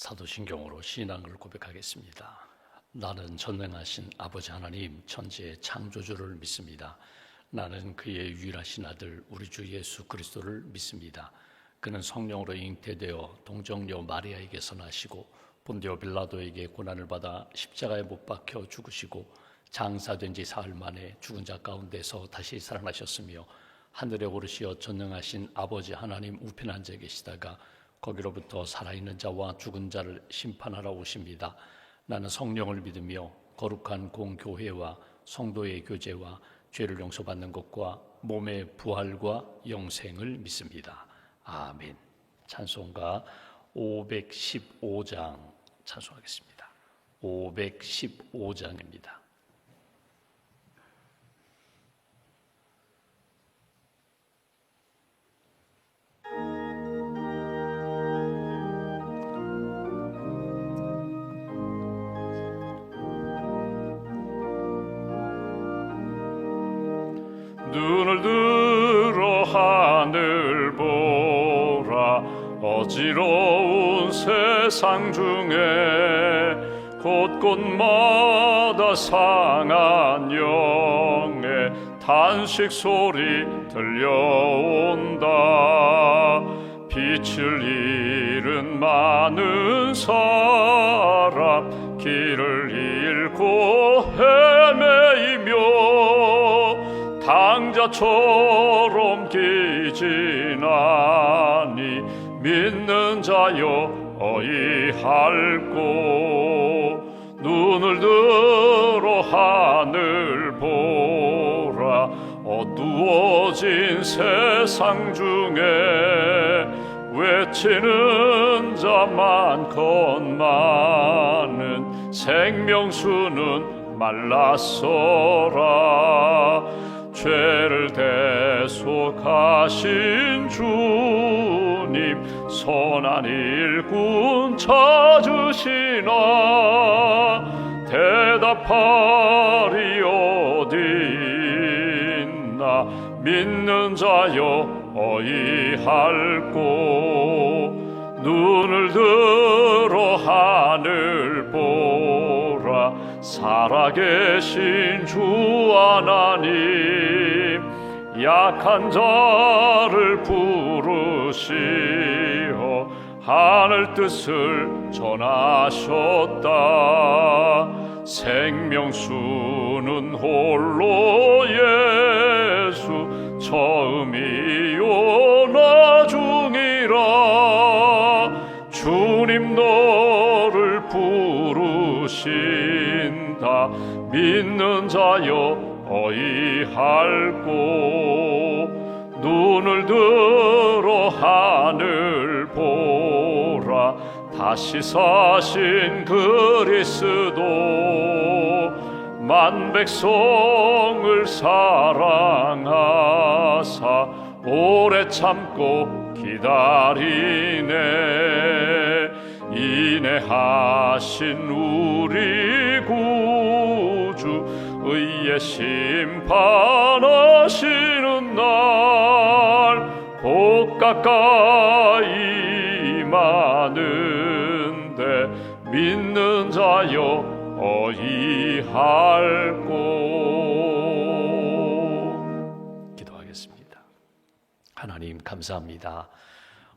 사도신경으로 신앙을 고백하겠습니다. 나는 전능하신 아버지 하나님 천지의 창조주를 믿습니다. 나는 그의 유일하신 아들 우리 주 예수 그리스도를 믿습니다. 그는 성령으로 잉태되어 동정녀 마리아에게서 나시고 본디오 빌라도에게 고난을 받아 십자가에 못 박혀 죽으시고 장사된 지 사흘 만에 죽은 자 가운데서 다시 살아나셨으며 하늘에 오르시어 전능하신 아버지 하나님 우편 앉아 계시다가 거기로부터 살아있는 자와 죽은 자를 심판하러 오십니다. 나는 성령을 믿으며 거룩한 공교회와 성도의 교제와 죄를 용서받는 것과 몸의 부활과 영생을 믿습니다. 아멘. 찬송가 515장 찬송하겠습니다. 515장입니다. 눈을 들어 하늘 보라. 어지러운 세상 중에 곳곳마다 상한 영의 탄식 소리 들려온다. 빛을 잃은 많은 사람 길을 잃고 헤매이며 당자처럼 기진하니 믿는 자여 어이할꼬. 눈을 들어 하늘 보라. 어두워진 세상 중에 외치는 자 많건만은 생명수는 말랐어라. 죄를 대속하신 주님 선한 일꾼 찾으시나. 대답하리 어디 있나. 믿는 자여 어이할꼬. 눈을 들어 하늘 보라. 살아계신 주 하나님 약한 자를 부르시어 하늘 뜻을 전하셨다. 생명수는 홀로 예수 처음이요 나중이라. 주님 너를 부르신다. 믿는 자여 어이할꼬. 눈을 들어 하늘 보라. 다시 사신 그리스도 만 백성을 사랑하사 오래 참고 기다리네. 인내하신 우리 구주 의의 심판하시는 날 복 가까이 임하는데 믿는 자여 어이할꼬. 기도하겠습니다. 하나님 감사합니다.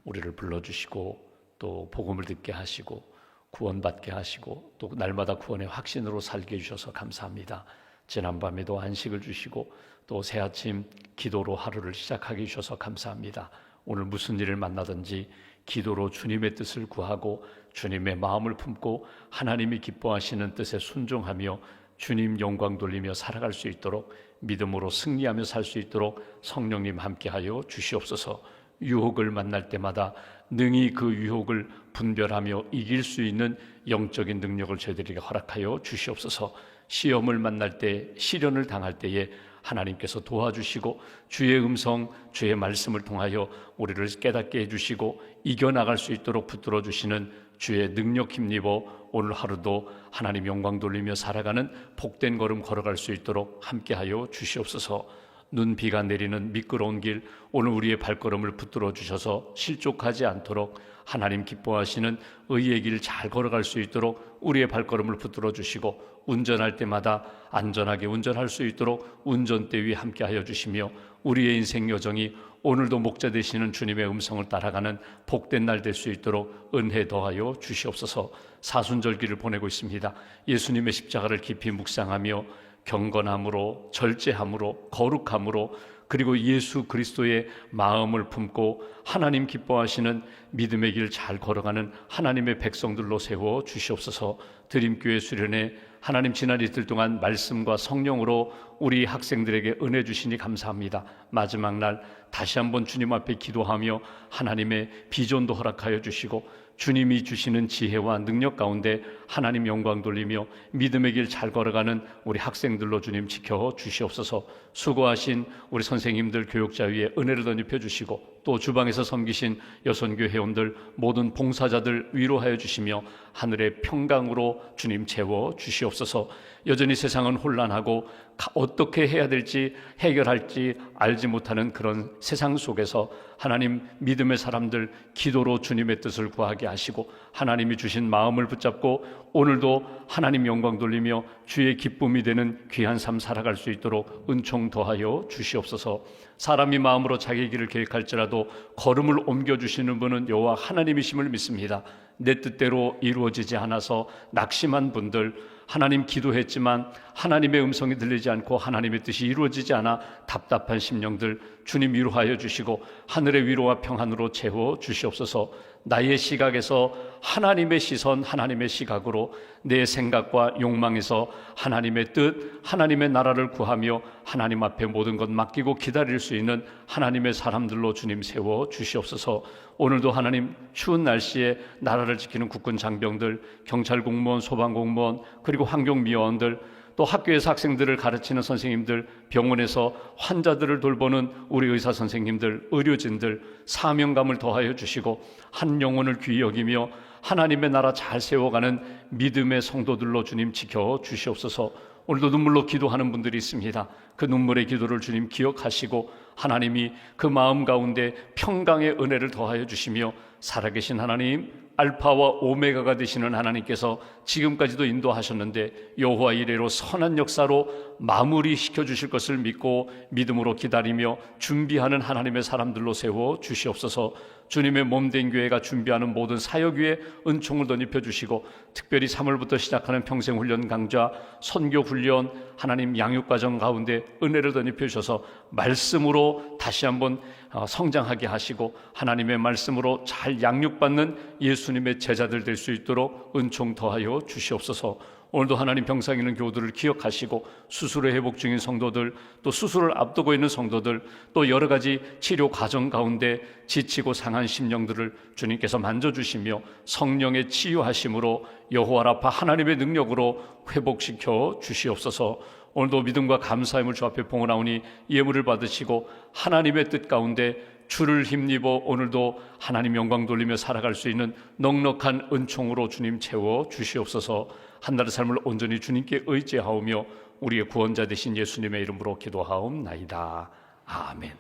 우리를 불러주시고 또 복음을 듣게 하시고 구원받게 하시고 또 날마다 구원의 확신으로 살게 해주셔서 감사합니다. 지난밤에도 안식을 주시고 또 새아침 기도로 하루를 시작하게 해주셔서 감사합니다. 오늘 무슨 일을 만나든지 기도로 주님의 뜻을 구하고 주님의 마음을 품고 하나님이 기뻐하시는 뜻에 순종하며 주님 영광 돌리며 살아갈 수 있도록 믿음으로 승리하며 살 수 있도록 성령님 함께하여 주시옵소서. 유혹을 만날 때마다 능히 그 유혹을 분별하며 이길 수 있는 영적인 능력을 저희들에게 허락하여 주시옵소서. 시험을 만날 때, 시련을 당할 때에 하나님께서 도와주시고 주의 음성, 주의 말씀을 통하여 우리를 깨닫게 해주시고 이겨나갈 수 있도록 붙들어 주시는 주의 능력 힘입어 오늘 하루도 하나님 영광 돌리며 살아가는 복된 걸음 걸어갈 수 있도록 함께하여 주시옵소서. 눈비가 내리는 미끄러운 길, 오늘 우리의 발걸음을 붙들어 주셔서 실족하지 않도록 하나님 기뻐하시는 의의 길 잘 걸어갈 수 있도록 우리의 발걸음을 붙들어 주시고, 운전할 때마다 안전하게 운전할 수 있도록 운전대 위에 함께하여 주시며, 우리의 인생 여정이 오늘도 목자 되시는 주님의 음성을 따라가는 복된 날 될 수 있도록 은혜 더하여 주시옵소서. 사순절기를 보내고 있습니다. 예수님의 십자가를 깊이 묵상하며 경건함으로, 절제함으로, 거룩함으로, 그리고 예수 그리스도의 마음을 품고 하나님 기뻐하시는 믿음의 길 잘 걸어가는 하나님의 백성들로 세워 주시옵소서. 드림교회 수련회 하나님 지난 이틀 동안 말씀과 성령으로 우리 학생들에게 은혜 주시니 감사합니다. 마지막 날 다시 한번 주님 앞에 기도하며 하나님의 비전도 허락하여 주시고, 주님이 주시는 지혜와 능력 가운데 하나님 영광 돌리며 믿음의 길 잘 걸어가는 우리 학생들로 주님 지켜 주시옵소서. 수고하신 우리 선생님들, 교육자 위에 은혜를 덧입혀 주시고, 또 주방에서 섬기신 여선교 회원들, 모든 봉사자들 위로하여 주시며 하늘의 평강으로 주님 채워 주시옵소서. 여전히 세상은 혼란하고 어떻게 해야 될지 해결할지 알지 못하는 그런 세상 속에서 하나님 믿음의 사람들 기도로 주님의 뜻을 구하게 하시고, 하나님이 주신 마음을 붙잡고 오늘도 하나님 영광 돌리며 주의 기쁨이 되는 귀한 삶 살아갈 수 있도록 은총 더하여 주시옵소서. 사람이 마음으로 자기 길을 계획할지라도 걸음을 옮겨주시는 분은 여호와 하나님이심을 믿습니다. 내 뜻대로 이루어지지 않아서 낙심한 분들, 하나님 기도했지만 하나님의 음성이 들리지 않고 하나님의 뜻이 이루어지지 않아 답답한 심령들 주님 위로하여 주시고 하늘의 위로와 평안으로 채워 주시옵소서. 나의 시각에서 하나님의 시선, 하나님의 시각으로 내 생각과 욕망에서 하나님의 뜻, 하나님의 나라를 구하며 하나님 앞에 모든 것 맡기고 기다릴 수 있는 하나님의 사람들로 주님 세워 주시옵소서. 오늘도 하나님 추운 날씨에 나라를 지키는 국군 장병들, 경찰 공무원, 소방 공무원, 그리고 환경미화원들, 또 학교에서 학생들을 가르치는 선생님들, 병원에서 환자들을 돌보는 우리 의사 선생님들, 의료진들 사명감을 더하여 주시고 한 영혼을 귀히 여기며 하나님의 나라 잘 세워가는 믿음의 성도들로 주님 지켜 주시옵소서. 오늘도 눈물로 기도하는 분들이 있습니다. 그 눈물의 기도를 주님 기억하시고 하나님이 그 마음 가운데 평강의 은혜를 더하여 주시며, 살아계신 하나님, 알파와 오메가가 되시는 하나님께서 지금까지도 인도하셨는데 여호와 이레로 선한 역사로 마무리시켜 주실 것을 믿고 믿음으로 기다리며 준비하는 하나님의 사람들로 세워 주시옵소서. 주님의 몸된 교회가 준비하는 모든 사역 위에 은총을 덧입혀 주시고, 특별히 3월부터 시작하는 평생훈련 강좌, 선교훈련, 하나님 양육과정 가운데 은혜를 덧입혀 주셔서 말씀으로 다시 한번 성장하게 하시고 하나님의 말씀으로 잘 양육받는 예수님의 제자들 될 수 있도록 은총 더하여 주시옵소서. 오늘도 하나님 병상 있는 교우들을 기억하시고 수술을 회복 중인 성도들, 또 수술을 앞두고 있는 성도들, 또 여러 가지 치료 과정 가운데 지치고 상한 심령들을 주님께서 만져주시며 성령의 치유하심으로 여호와 라파 하나님의 능력으로 회복시켜 주시옵소서. 오늘도 믿음과 감사함을 주 앞에 봉헌하오니 예물을 받으시고 하나님의 뜻 가운데 주를 힘입어 오늘도 하나님 영광 돌리며 살아갈 수 있는 넉넉한 은총으로 주님 채워 주시옵소서. 한 날의 삶을 온전히 주님께 의지하오며 우리의 구원자 되신 예수님의 이름으로 기도하옵나이다. 아멘.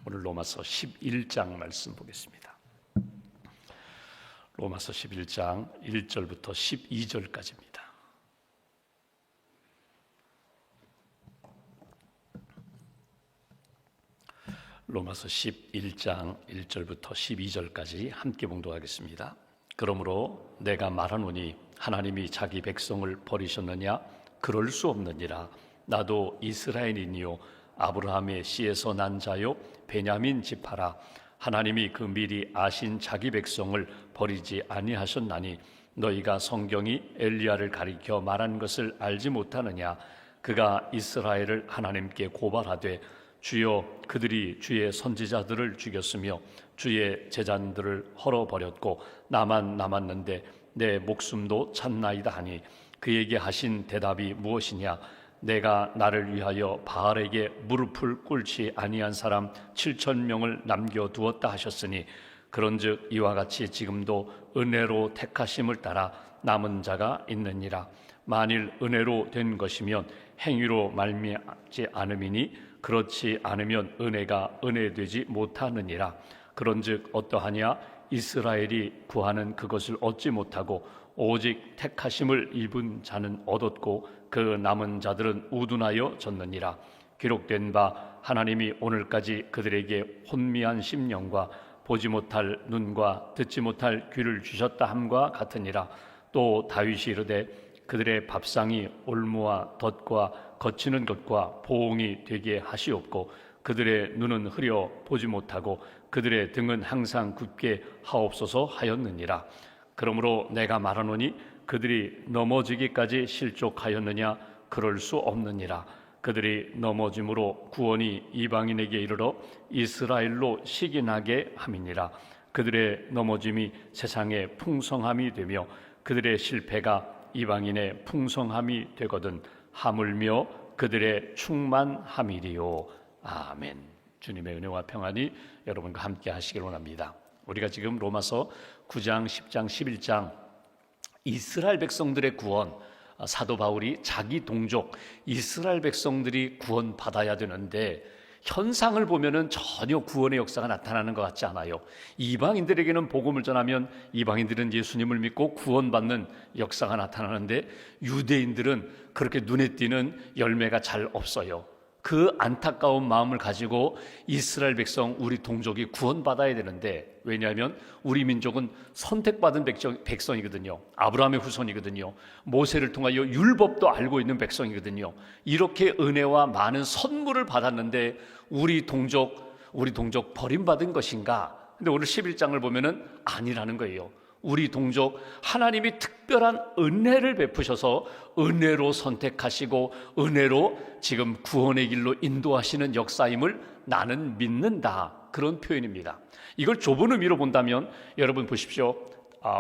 오늘 로마서 11장 말씀 보겠습니다. 로마서 11장 1절부터 12절까지입니다. 로마서 11장 1절부터 12절까지 함께 봉독하겠습니다. 그러므로 내가 말하노니 하나님이 자기 백성을 버리셨느냐? 그럴 수 없느니라. 나도 이스라엘인이요 아브라함의 씨에서 난 자요 베냐민 지파라. 하나님이 그 미리 아신 자기 백성을 버리지 아니하셨나니 너희가 성경이 엘리야를 가리켜 말한 것을 알지 못하느냐? 그가 이스라엘을 하나님께 고발하되 주여 그들이 주의 선지자들을 죽였으며 주의 제자들을 헐어버렸고 나만 남았는데 내 목숨도 찼나이다 하니 그에게 하신 대답이 무엇이냐? 내가 나를 위하여 바알에게 무릎을 꿇지 아니한 사람 7,000명을 남겨두었다 하셨으니 그런즉 이와 같이 지금도 은혜로 택하심을 따라 남은 자가 있느니라. 만일 은혜로 된 것이면 행위로 말미암지 않음이니 그렇지 않으면 은혜가 은혜되지 못하느니라. 그런즉 어떠하냐? 이스라엘이 구하는 그것을 얻지 못하고 오직 택하심을 입은 자는 얻었고 그 남은 자들은 우둔하여 졌느니라. 기록된 바 하나님이 오늘까지 그들에게 혼미한 심령과 보지 못할 눈과 듣지 못할 귀를 주셨다 함과 같으니라. 또 다윗이 이르되 그들의 밥상이 올무와 덫과 거치는 것과 보응이 되게 하시옵고 그들의 눈은 흐려 보지 못하고 그들의 등은 항상 굳게 하옵소서 하였느니라. 그러므로 내가 말하노니 그들이 넘어지기까지 실족하였느냐? 그럴 수 없느니라. 그들이 넘어짐으로 구원이 이방인에게 이르러 이스라엘로 시기나게 함이니라. 그들의 넘어짐이 세상의 풍성함이 되며 그들의 실패가 이방인의 풍성함이 되거든 하물며 그들의 충만함이리요. 아멘. 주님의 은혜와 평안이 여러분과 함께 하시길 원합니다. 우리가 지금 로마서 9장, 10장, 11장 이스라엘 백성들의 구원, 사도 바울이 자기 동족 이스라엘 백성들이 구원받아야 되는데 현상을 보면은 전혀 구원의 역사가 나타나는 것 같지 않아요. 이방인들에게는 복음을 전하면 이방인들은 예수님을 믿고 구원받는 역사가 나타나는데 유대인들은 그렇게 눈에 띄는 열매가 잘 없어요. 그 안타까운 마음을 가지고 이스라엘 백성, 우리 동족이 구원받아야 되는데, 왜냐하면 우리 민족은 선택받은 백성이거든요. 아브라함의 후손이거든요. 모세를 통하여 율법도 알고 있는 백성이거든요. 이렇게 은혜와 많은 선물을 받았는데 우리 동족 버림받은 것인가? 근데 오늘 11장을 보면은 아니라는 거예요. 우리 동족 하나님이 특별한 은혜를 베푸셔서 은혜로 선택하시고 은혜로 지금 구원의 길로 인도하시는 역사임을 나는 믿는다. 그런 표현입니다. 이걸 좁은 의미로 본다면 여러분 보십시오.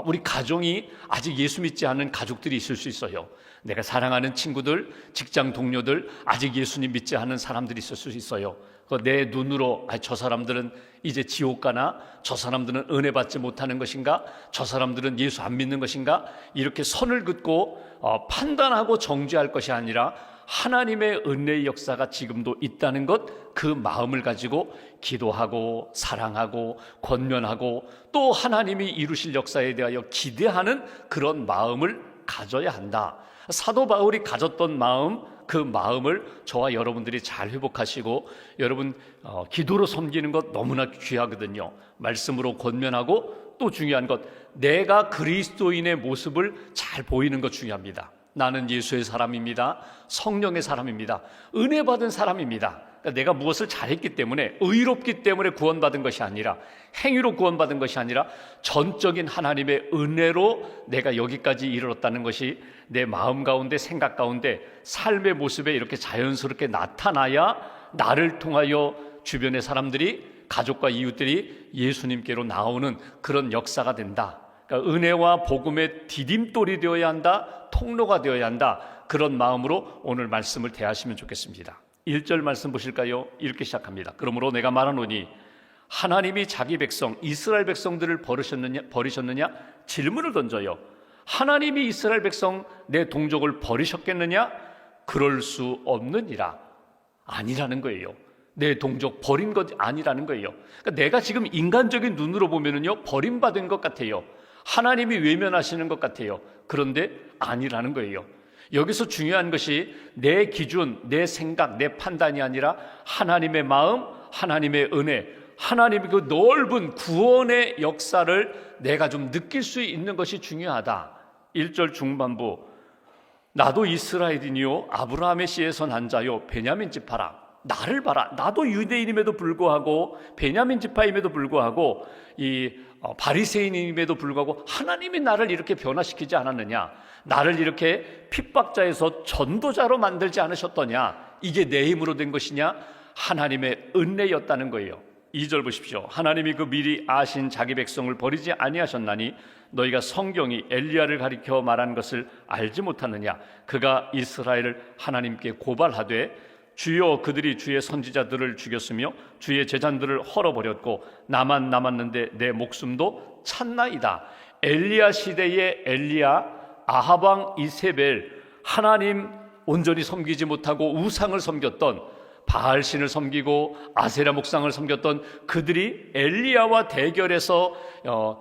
우리 가정이 아직 예수 믿지 않은 가족들이 있을 수 있어요. 내가 사랑하는 친구들, 직장 동료들, 아직 예수님 믿지 않은 사람들이 있을 수 있어요. 내 눈으로 저 사람들은 이제 지옥 가나? 저 사람들은 은혜 받지 못하는 것인가? 저 사람들은 예수 안 믿는 것인가? 이렇게 선을 긋고 판단하고 정죄할 것이 아니라 하나님의 은혜의 역사가 지금도 있다는 것, 그 마음을 가지고 기도하고 사랑하고 권면하고 또 하나님이 이루실 역사에 대하여 기대하는 그런 마음을 가져야 한다. 사도 바울이 가졌던 마음, 그 마음을 저와 여러분들이 잘 회복하시고, 여러분 기도로 섬기는 것 너무나 귀하거든요. 말씀으로 권면하고 또 중요한 것, 내가 그리스도인의 모습을 잘 보이는 것 중요합니다. 나는 예수의 사람입니다. 성령의 사람입니다. 은혜 받은 사람입니다. 그러니까 내가 무엇을 잘했기 때문에, 의롭기 때문에 구원받은 것이 아니라, 행위로 구원받은 것이 아니라 전적인 하나님의 은혜로 내가 여기까지 이르렀다는 것이 내 마음 가운데, 생각 가운데, 삶의 모습에 이렇게 자연스럽게 나타나야 나를 통하여 주변의 사람들이, 가족과 이웃들이 예수님께로 나오는 그런 역사가 된다. 그러니까 은혜와 복음의 디딤돌이 되어야 한다, 통로가 되어야 한다. 그런 마음으로 오늘 말씀을 대하시면 좋겠습니다. 1절 말씀 보실까요? 이렇게 시작합니다. 그러므로 내가 말하노니 하나님이 자기 백성 이스라엘 백성들을 버리셨느냐? 질문을 던져요. 하나님이 이스라엘 백성 내 동족을 버리셨겠느냐? 그럴 수 없느니라. 아니라는 거예요. 내 동족 버린 것 아니라는 거예요. 그러니까 내가 지금 인간적인 눈으로 보면은요, 버림받은 것 같아요. 하나님이 외면하시는 것 같아요. 그런데 아니라는 거예요. 여기서 중요한 것이 내 기준, 내 생각, 내 판단이 아니라 하나님의 마음, 하나님의 은혜, 하나님의 그 넓은 구원의 역사를 내가 좀 느낄 수 있는 것이 중요하다. 1절 중반부, 나도 이스라엘이니요 아브라함의 씨에서 난 자요 베냐민 지파라. 나를 봐라. 나도 유대인임에도 불구하고, 베냐민 지파임에도 불구하고, 이 바리새인임에도 불구하고 하나님이 나를 이렇게 변화시키지 않았느냐? 나를 이렇게 핍박자에서 전도자로 만들지 않으셨더냐? 이게 내 힘으로 된 것이냐? 하나님의 은혜였다는 거예요. 2절 보십시오. 하나님이 그 미리 아신 자기 백성을 버리지 아니하셨나니 너희가 성경이 엘리야를 가리켜 말한 것을 알지 못하느냐? 그가 이스라엘을 하나님께 고발하되 주여 그들이 주의 선지자들을 죽였으며 주의 제잔들을 헐어버렸고 나만 남았는데 내 목숨도 찼나이다. 엘리야 시대의 엘리야, 아합 왕 이세벨, 하나님 온전히 섬기지 못하고 우상을 섬겼던 바알신을 섬기고 아세라 목상을 섬겼던 그들이 엘리야와 대결해서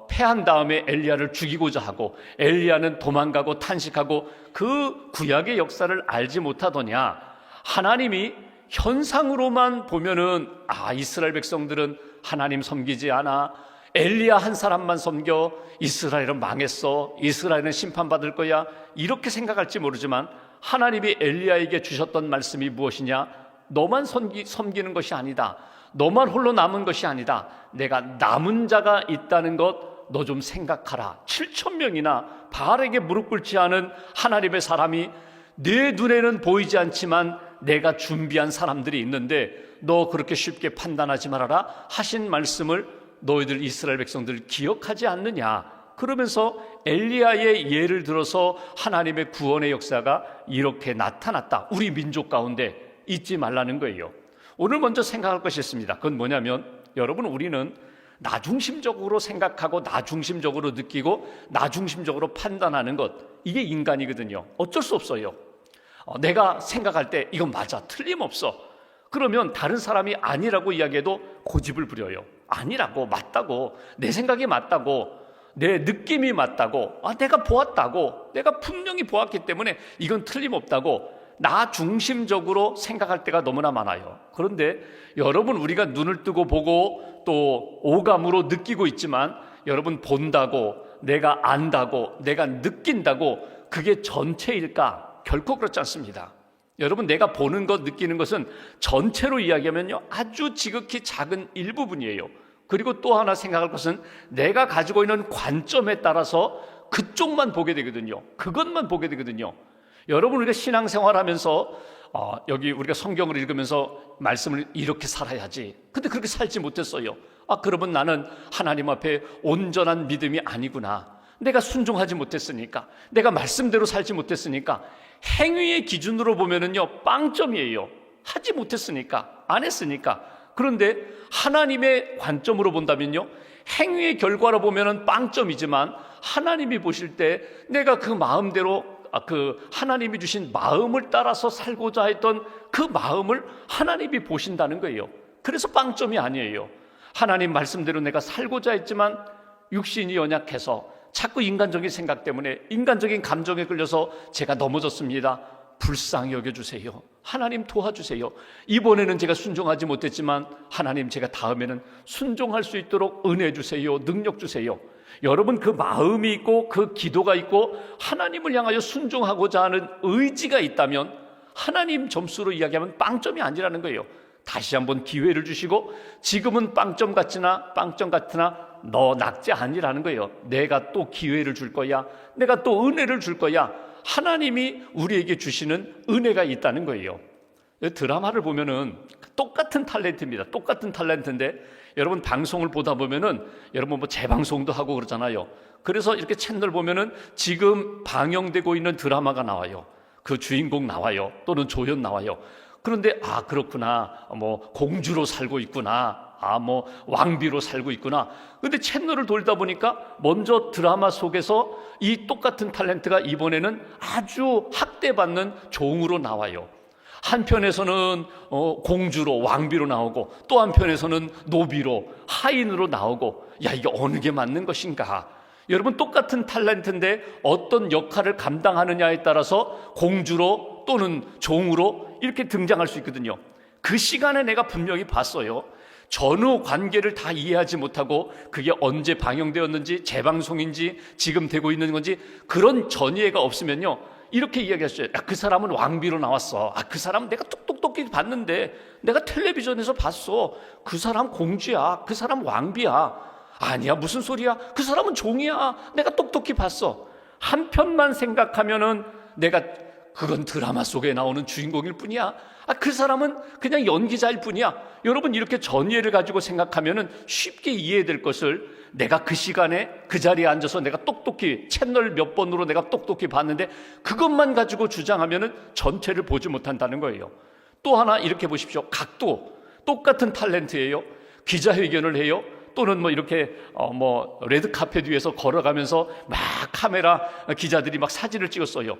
패한 다음에 엘리야를 죽이고자 하고 엘리야는 도망가고 탄식하고 그 구약의 역사를 알지 못하더냐. 하나님이 현상으로만 보면은 이스라엘 백성들은 하나님 섬기지 않아, 엘리야 한 사람만 섬겨, 이스라엘은 망했어, 이스라엘은 심판받을 거야, 이렇게 생각할지 모르지만 하나님이 엘리야에게 주셨던 말씀이 무엇이냐? 너만 섬기는 것이 아니다, 너만 홀로 남은 것이 아니다, 내가 남은 자가 있다는 것 너 좀 생각하라. 7,000명이나 바알에게 무릎 꿇지 않은 하나님의 사람이 내 눈에는 보이지 않지만 내가 준비한 사람들이 있는데 너 그렇게 쉽게 판단하지 말아라 하신 말씀을 너희들 이스라엘 백성들 기억하지 않느냐. 그러면서 엘리야의 예를 들어서 하나님의 구원의 역사가 이렇게 나타났다, 우리 민족 가운데 잊지 말라는 거예요. 오늘 먼저 생각할 것이 있습니다. 그건 뭐냐면, 여러분, 우리는 나 중심적으로 생각하고 나 중심적으로 느끼고 나 중심적으로 판단하는 것, 이게 인간이거든요. 어쩔 수 없어요. 내가 생각할 때 이건 맞아, 틀림없어, 그러면 다른 사람이 아니라고 이야기해도 고집을 부려요. 아니라고, 맞다고, 내 생각이 맞다고, 내 느낌이 맞다고, 내가 보았다고, 내가 분명히 보았기 때문에 이건 틀림없다고 나 중심적으로 생각할 때가 너무나 많아요. 그런데 여러분, 우리가 눈을 뜨고 보고 또 오감으로 느끼고 있지만, 여러분, 본다고, 내가 안다고, 내가 느낀다고 그게 전체일까? 결코 그렇지 않습니다. 여러분, 내가 보는 것, 느끼는 것은 전체로 이야기하면요, 아주 지극히 작은 일부분이에요. 그리고 또 하나 생각할 것은 내가 가지고 있는 관점에 따라서 그쪽만 보게 되거든요. 그것만 보게 되거든요. 여러분, 우리가 신앙생활하면서 여기 우리가 성경을 읽으면서 말씀을 이렇게 살아야지, 근데 그렇게 살지 못했어요. 그러면 나는 하나님 앞에 온전한 믿음이 아니구나. 내가 순종하지 못했으니까, 내가 말씀대로 살지 못했으니까. 행위의 기준으로 보면은요, 빵점이에요. 하지 못했으니까, 안 했으니까. 그런데 하나님의 관점으로 본다면요, 행위의 결과로 보면은 빵점이지만 하나님이 보실 때 내가 그 마음대로, 그 하나님이 주신 마음을 따라서 살고자 했던 그 마음을 하나님이 보신다는 거예요. 그래서 빵점이 아니에요. 하나님 말씀대로 내가 살고자 했지만 육신이 연약해서 자꾸 인간적인 생각 때문에, 인간적인 감정에 끌려서 제가 넘어졌습니다. 불쌍히 여겨주세요. 하나님 도와주세요. 이번에는 제가 순종하지 못했지만 하나님, 제가 다음에는 순종할 수 있도록 은혜 주세요. 능력 주세요. 여러분, 그 마음이 있고 그 기도가 있고 하나님을 향하여 순종하고자 하는 의지가 있다면 하나님 점수로 이야기하면 빵점이 아니라는 거예요. 다시 한번 기회를 주시고, 지금은 빵점 같으나 너 낙제 아니라는 거예요. 내가 또 기회를 줄 거야, 내가 또 은혜를 줄 거야. 하나님이 우리에게 주시는 은혜가 있다는 거예요. 드라마를 보면은 똑같은 탤런트입니다. 똑같은 탤런트인데, 여러분, 방송을 보다 보면은 여러분 뭐 재방송도 하고 그러잖아요. 그래서 이렇게 채널 보면은 지금 방영되고 있는 드라마가 나와요. 그 주인공 나와요. 또는 조연 나와요. 그런데 그렇구나, 뭐 공주로 살고 있구나, 뭐 왕비로 살고 있구나. 근데 채널을 돌다 보니까 먼저 드라마 속에서 이 똑같은 탤런트가 이번에는 아주 학대받는 종으로 나와요. 한편에서는 공주로, 왕비로 나오고, 또 한편에서는 노비로, 하인으로 나오고, 이게 어느 게 맞는 것인가? 여러분, 똑같은 탤런트인데 어떤 역할을 감당하느냐에 따라서 공주로 또는 종으로 이렇게 등장할 수 있거든요. 그 시간에 내가 분명히 봤어요. 전후 관계를 다 이해하지 못하고 그게 언제 방영되었는지, 재방송인지, 지금 되고 있는 건지 그런 전이해가 없으면요, 이렇게 이야기했어요. 그 사람은 왕비로 나왔어. 그 사람은 내가 똑똑똑히 봤는데, 내가 텔레비전에서 봤어. 그 사람 공주야. 그 사람 왕비야. 아니야, 무슨 소리야. 그 사람은 종이야. 내가 똑똑히 봤어. 한편만 생각하면은 내가, 그건 드라마 속에 나오는 주인공일 뿐이야. 그 사람은 그냥 연기자일 뿐이야. 여러분, 이렇게 전이해를 가지고 생각하면은 쉽게 이해될 것을, 내가 그 시간에 그 자리에 앉아서 내가 똑똑히 채널 몇 번으로 내가 똑똑히 봤는데 그것만 가지고 주장하면은 전체를 보지 못한다는 거예요. 또 하나 이렇게 보십시오. 각도, 똑같은 탤런트예요. 기자회견을 해요. 또는 뭐 이렇게 레드카펫 위에서 걸어가면서 막 카메라 기자들이 막 사진을 찍었어요.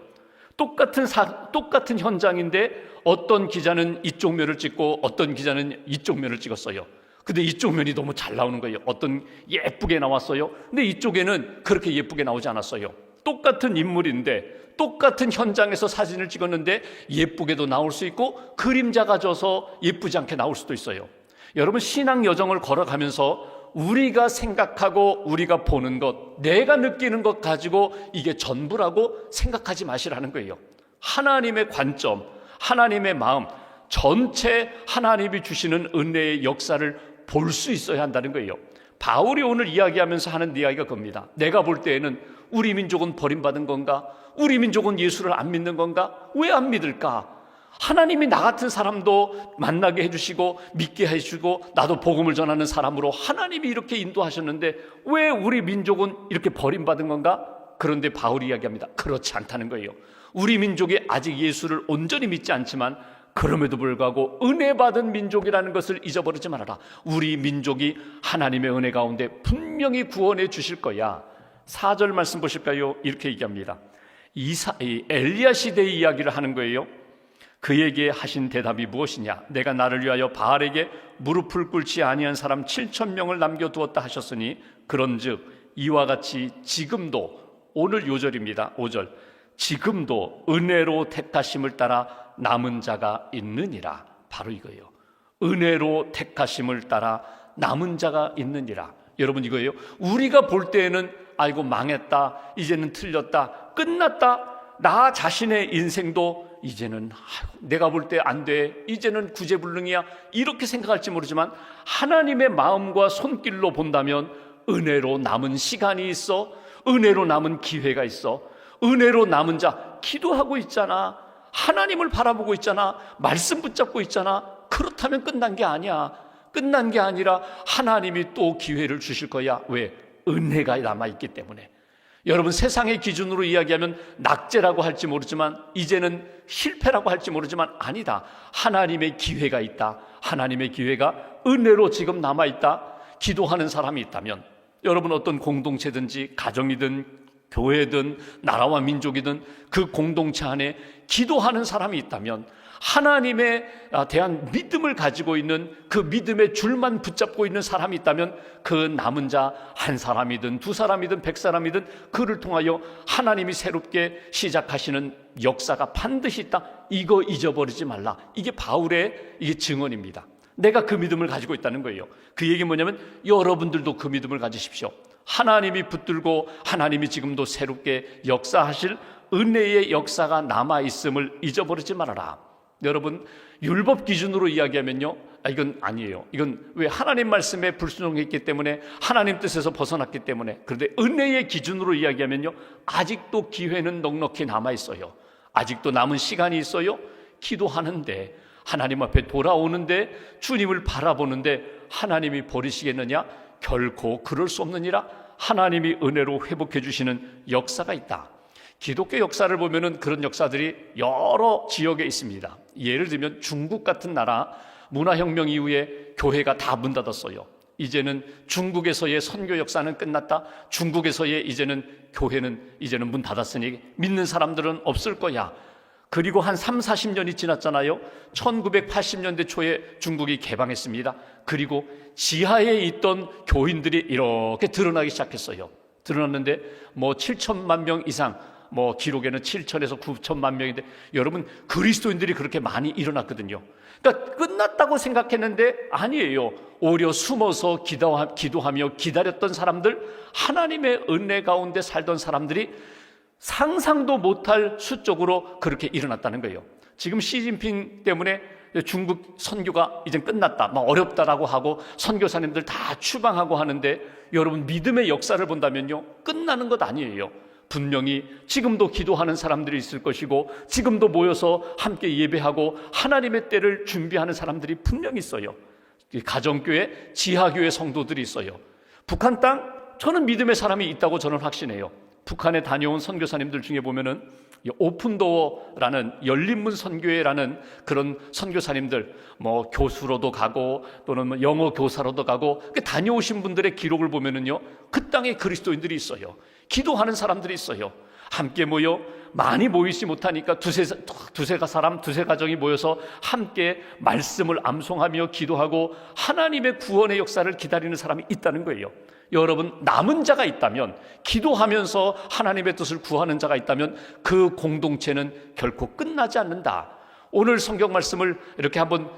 똑같은 현장인데 어떤 기자는 이쪽 면을 찍고 어떤 기자는 이쪽 면을 찍었어요. 근데 이쪽 면이 너무 잘 나오는 거예요. 어떤 예쁘게 나왔어요. 근데 이쪽에는 그렇게 예쁘게 나오지 않았어요. 똑같은 인물인데 똑같은 현장에서 사진을 찍었는데 예쁘게도 나올 수 있고 그림자가 져서 예쁘지 않게 나올 수도 있어요. 여러분, 신앙 여정을 걸어가면서 우리가 생각하고 우리가 보는 것, 내가 느끼는 것 가지고 이게 전부라고 생각하지 마시라는 거예요. 하나님의 관점, 하나님의 마음, 전체 하나님이 주시는 은혜의 역사를 볼 수 있어야 한다는 거예요. 바울이 오늘 이야기하면서 하는 이야기가 겁니다. 내가 볼 때에는 우리 민족은 버림받은 건가? 우리 민족은 예수를 안 믿는 건가? 왜 안 믿을까? 하나님이 나 같은 사람도 만나게 해주시고 믿게 해주시고 나도 복음을 전하는 사람으로 하나님이 이렇게 인도하셨는데 왜 우리 민족은 이렇게 버림받은 건가? 그런데 바울이 이야기합니다. 그렇지 않다는 거예요. 우리 민족이 아직 예수를 온전히 믿지 않지만 그럼에도 불구하고 은혜 받은 민족이라는 것을 잊어버리지 말아라. 우리 민족이 하나님의 은혜 가운데 분명히 구원해 주실 거야. 4절 말씀 보실까요? 이렇게 얘기합니다. 엘리야 시대의 이야기를 하는 거예요. 그에게 하신 대답이 무엇이냐? 내가 나를 위하여 바알에게 무릎을 꿇지 아니한 사람 7,000명을 남겨두었다 하셨으니 그런즉 이와 같이 지금도, 오늘 요절입니다. 5절. 지금도 은혜로 택하심을 따라 남은 자가 있느니라. 바로 이거예요. 은혜로 택하심을 따라 남은 자가 있느니라. 여러분, 이거예요. 우리가 볼 때에는 아이고 망했다, 이제는 틀렸다, 끝났다, 나 자신의 인생도 이제는 내가 볼 때 안 돼, 이제는 구제불능이야, 이렇게 생각할지 모르지만 하나님의 마음과 손길로 본다면 은혜로 남은 시간이 있어, 은혜로 남은 기회가 있어, 은혜로 남은 자, 기도하고 있잖아, 하나님을 바라보고 있잖아, 말씀 붙잡고 있잖아. 그렇다면 끝난 게 아니야. 끝난 게 아니라 하나님이 또 기회를 주실 거야. 왜? 은혜가 남아있기 때문에. 여러분, 세상의 기준으로 이야기하면 낙제라고 할지 모르지만, 이제는 실패라고 할지 모르지만 아니다. 하나님의 기회가 있다. 하나님의 기회가 은혜로 지금 남아있다. 기도하는 사람이 있다면, 여러분 어떤 공동체든지 가정이든 교회든 나라와 민족이든 그 공동체 안에 기도하는 사람이 있다면, 하나님에 대한 믿음을 가지고 있는 그 믿음의 줄만 붙잡고 있는 사람이 있다면 그 남은 자 한 사람이든 두 사람이든 100사람이든 그를 통하여 하나님이 새롭게 시작하시는 역사가 반드시 있다. 이거 잊어버리지 말라. 이게 바울의 이게 증언입니다. 내가 그 믿음을 가지고 있다는 거예요. 그 얘기 뭐냐면 여러분들도 그 믿음을 가지십시오. 하나님이 붙들고 하나님이 지금도 새롭게 역사하실 은혜의 역사가 남아있음을 잊어버리지 말아라. 여러분, 율법 기준으로 이야기하면요, 이건 아니에요. 이건 왜? 하나님 말씀에 불순종했기 때문에, 하나님 뜻에서 벗어났기 때문에. 그런데 은혜의 기준으로 이야기하면요, 아직도 기회는 넉넉히 남아있어요. 아직도 남은 시간이 있어요. 기도하는데, 하나님 앞에 돌아오는데, 주님을 바라보는데 하나님이 버리시겠느냐? 결코 그럴 수 없느니라. 하나님이 은혜로 회복해 주시는 역사가 있다. 기독교 역사를 보면은 그런 역사들이 여러 지역에 있습니다. 예를 들면 중국 같은 나라, 문화혁명 이후에 교회가 다 문 닫았어요. 이제는 중국에서의 선교 역사는 끝났다. 중국에서의 이제는 교회는 이제는 문 닫았으니 믿는 사람들은 없을 거야. 그리고 한 3, 40년이 지났잖아요. 1980년대 초에 중국이 개방했습니다. 그리고 지하에 있던 교인들이 이렇게 드러나기 시작했어요. 드러났는데 7천만 명 이상, 기록에는 7천에서 9천만 명인데, 여러분, 그리스도인들이 그렇게 많이 일어났거든요. 그러니까 끝났다고 생각했는데 아니에요. 오히려 숨어서 기도하며 기다렸던 사람들, 하나님의 은혜 가운데 살던 사람들이 상상도 못할 수적으로 그렇게 일어났다는 거예요. 지금 시진핑 때문에 중국 선교가 이제 끝났다, 어렵다라고 하고 선교사님들 다 추방하고 하는데, 여러분 믿음의 역사를 본다면요, 끝나는 것 아니에요. 분명히 지금도 기도하는 사람들이 있을 것이고, 지금도 모여서 함께 예배하고 하나님의 때를 준비하는 사람들이 분명히 있어요. 가정교회, 지하교회 성도들이 있어요. 북한 땅, 저는 믿음의 사람이 있다고 저는 확신해요. 북한에 다녀온 선교사님들 중에 보면은 오픈도어라는 열린문 선교회라는 그런 선교사님들, 교수로도 가고 또는 영어 교사로도 가고 다녀오신 분들의 기록을 보면은요, 그 땅에 그리스도인들이 있어요. 기도하는 사람들이 있어요. 함께 모여 많이 모이지 못하니까 두세 가정이 모여서 함께 말씀을 암송하며 기도하고 하나님의 구원의 역사를 기다리는 사람이 있다는 거예요. 여러분, 남은 자가 있다면, 기도하면서 하나님의 뜻을 구하는 자가 있다면 그 공동체는 결코 끝나지 않는다. 오늘 성경 말씀을 이렇게 한번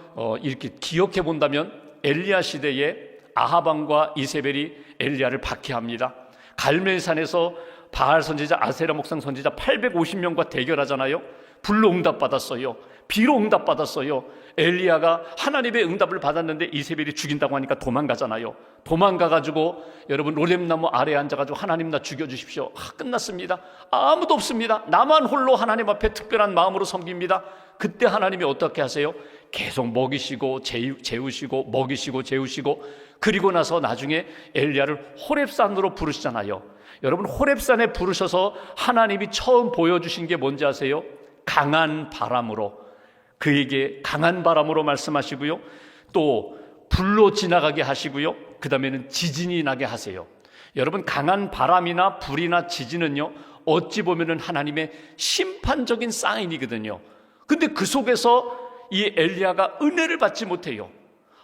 이렇게 기억해 본다면, 엘리야 시대에 아합 왕과 이세벨이 엘리야를 박해합니다. 갈멜산에서 바알 선지자, 아세라 목상 선지자 850명과 대결하잖아요. 불로 응답받았어요. 비로 응답받았어요. 엘리야가 하나님의 응답을 받았는데 이세벨이 죽인다고 하니까 도망가잖아요. 도망가가지고 여러분 로뎀나무 아래에 앉아가지고 하나님 나 죽여주십시오. 끝났습니다. 아무도 없습니다. 나만 홀로 하나님 앞에 특별한 마음으로 섬깁니다. 그때 하나님이 어떻게 하세요? 계속 먹이시고 재우시고 먹이시고 재우시고, 그리고 나서 나중에 엘리야를 호렙산으로 부르시잖아요. 여러분, 호렙산에 부르셔서 하나님이 처음 보여주신 게 뭔지 아세요? 강한 바람으로, 그에게 강한 바람으로 말씀하시고요, 또 불로 지나가게 하시고요, 그 다음에는 지진이 나게 하세요. 여러분, 강한 바람이나 불이나 지진은요, 어찌 보면은 하나님의 심판적인 사인이거든요. 근데 그 속에서 이 엘리야가 은혜를 받지 못해요.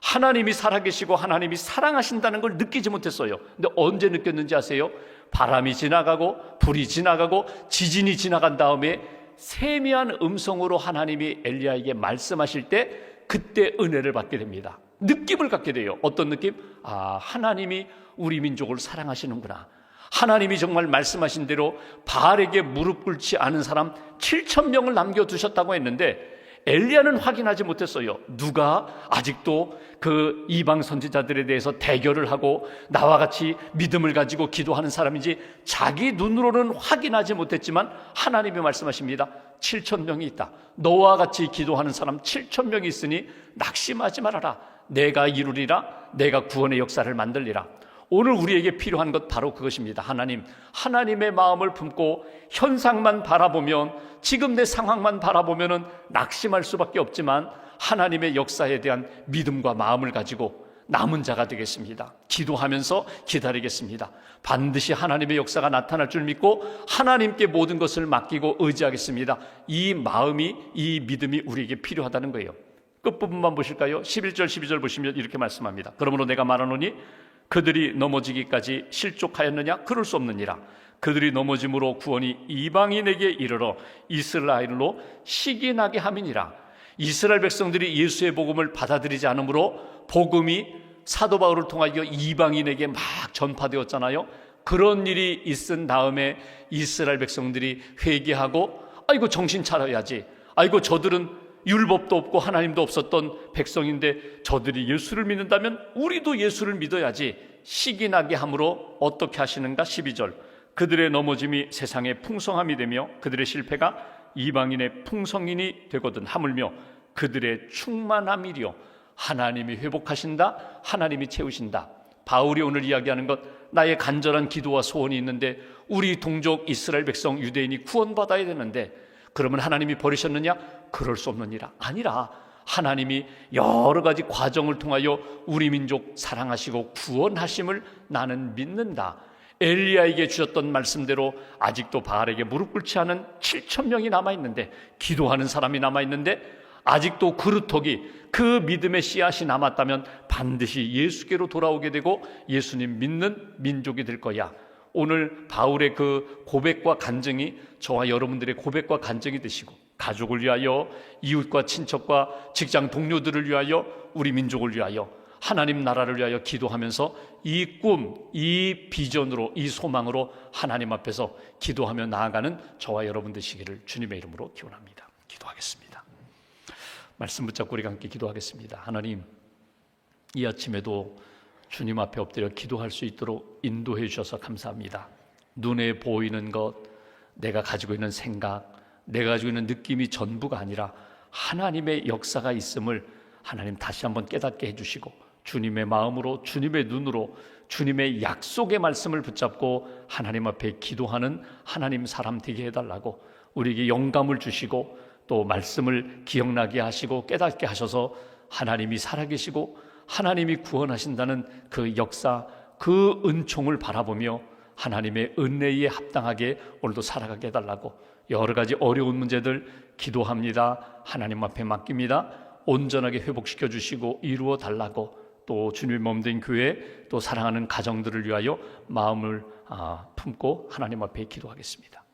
하나님이 살아계시고 하나님이 사랑하신다는 걸 느끼지 못했어요. 근데 언제 느꼈는지 아세요? 바람이 지나가고 불이 지나가고 지진이 지나간 다음에 세미한 음성으로 하나님이 엘리야에게 말씀하실 때, 그때 은혜를 받게 됩니다. 느낌을 갖게 돼요. 어떤 느낌? 하나님이 우리 민족을 사랑하시는구나. 하나님이 정말 말씀하신 대로 바알에게 무릎 꿇지 않은 사람 7,000명을 남겨두셨다고 했는데, 엘리야는 확인하지 못했어요. 누가 아직도 그 이방 선지자들에 대해서 대결을 하고 나와 같이 믿음을 가지고 기도하는 사람인지 자기 눈으로는 확인하지 못했지만 하나님이 말씀하십니다. 7,000명이 있다. 너와 같이 기도하는 사람 7,000명이 있으니 낙심하지 말아라. 내가 이루리라. 내가 구원의 역사를 만들리라. 오늘 우리에게 필요한 것 바로 그것입니다. 하나님의 마음을 품고 현상만 바라보면, 지금 내 상황만 바라보면 낙심할 수밖에 없지만, 하나님의 역사에 대한 믿음과 마음을 가지고 남은 자가 되겠습니다. 기도하면서 기다리겠습니다. 반드시 하나님의 역사가 나타날 줄 믿고 하나님께 모든 것을 맡기고 의지하겠습니다. 이 마음이, 이 믿음이 우리에게 필요하다는 거예요. 끝부분만 보실까요? 11절 12절 보시면 이렇게 말씀합니다. 그러므로 내가 말하노니 그들이 넘어지기까지 실족하였느냐? 그럴 수 없느니라. 그들이 넘어짐으로 구원이 이방인에게 이르러 이스라엘로 시기나게 함이니라. 이스라엘 백성들이 예수의 복음을 받아들이지 않으므로 복음이 사도 바울을 통하여 이방인에게 막 전파되었잖아요. 그런 일이 있은 다음에 이스라엘 백성들이 회개하고, 아이고 정신 차려야지, 아이고 저들은 율법도 없고 하나님도 없었던 백성인데 저들이 예수를 믿는다면 우리도 예수를 믿어야지. 시기나게 함으로 어떻게 하시는가? 12절. 그들의 넘어짐이 세상의 풍성함이 되며 그들의 실패가 이방인의 풍성인이 되거든 하물며 그들의 충만함이리요. 하나님이 회복하신다. 하나님이 채우신다. 바울이 오늘 이야기하는 것, 나의 간절한 기도와 소원이 있는데 우리 동족 이스라엘 백성 유대인이 구원받아야 되는데 그러면 하나님이 버리셨느냐? 그럴 수 없느니라. 아니라 하나님이 여러 가지 과정을 통하여 우리 민족 사랑하시고 구원하심을 나는 믿는다. 엘리야에게 주셨던 말씀대로 아직도 바알에게 무릎 꿇지 않은 7,000명이 남아있는데, 기도하는 사람이 남아있는데, 아직도 그루터기, 그 믿음의 씨앗이 남았다면 반드시 예수께로 돌아오게 되고 예수님 믿는 민족이 될 거야. 오늘 바울의 그 고백과 간증이 저와 여러분들의 고백과 간증이 되시고, 가족을 위하여, 이웃과 친척과 직장 동료들을 위하여, 우리 민족을 위하여, 하나님 나라를 위하여 기도하면서 이 꿈, 이 비전으로, 이 소망으로 하나님 앞에서 기도하며 나아가는 저와 여러분 되시기를 주님의 이름으로 기원합니다. 기도하겠습니다. 말씀 붙잡고 우리가 함께 기도하겠습니다. 하나님, 이 아침에도 주님 앞에 엎드려 기도할 수 있도록 인도해 주셔서 감사합니다. 눈에 보이는 것, 내가 가지고 있는 생각, 내가 가지고 있는 느낌이 전부가 아니라 하나님의 역사가 있음을 하나님 다시 한번 깨닫게 해주시고, 주님의 마음으로, 주님의 눈으로, 주님의 약속의 말씀을 붙잡고 하나님 앞에 기도하는 하나님 사람 되게 해달라고, 우리에게 영감을 주시고 또 말씀을 기억나게 하시고 깨닫게 하셔서 하나님이 살아계시고 하나님이 구원하신다는 그 역사, 그 은총을 바라보며 하나님의 은혜에 합당하게 오늘도 살아가게 해달라고, 여러 가지 어려운 문제들 기도합니다. 하나님 앞에 맡깁니다. 온전하게 회복시켜 주시고 이루어 달라고, 또 주님의 몸된 교회, 또 사랑하는 가정들을 위하여 마음을 품고 하나님 앞에 기도하겠습니다.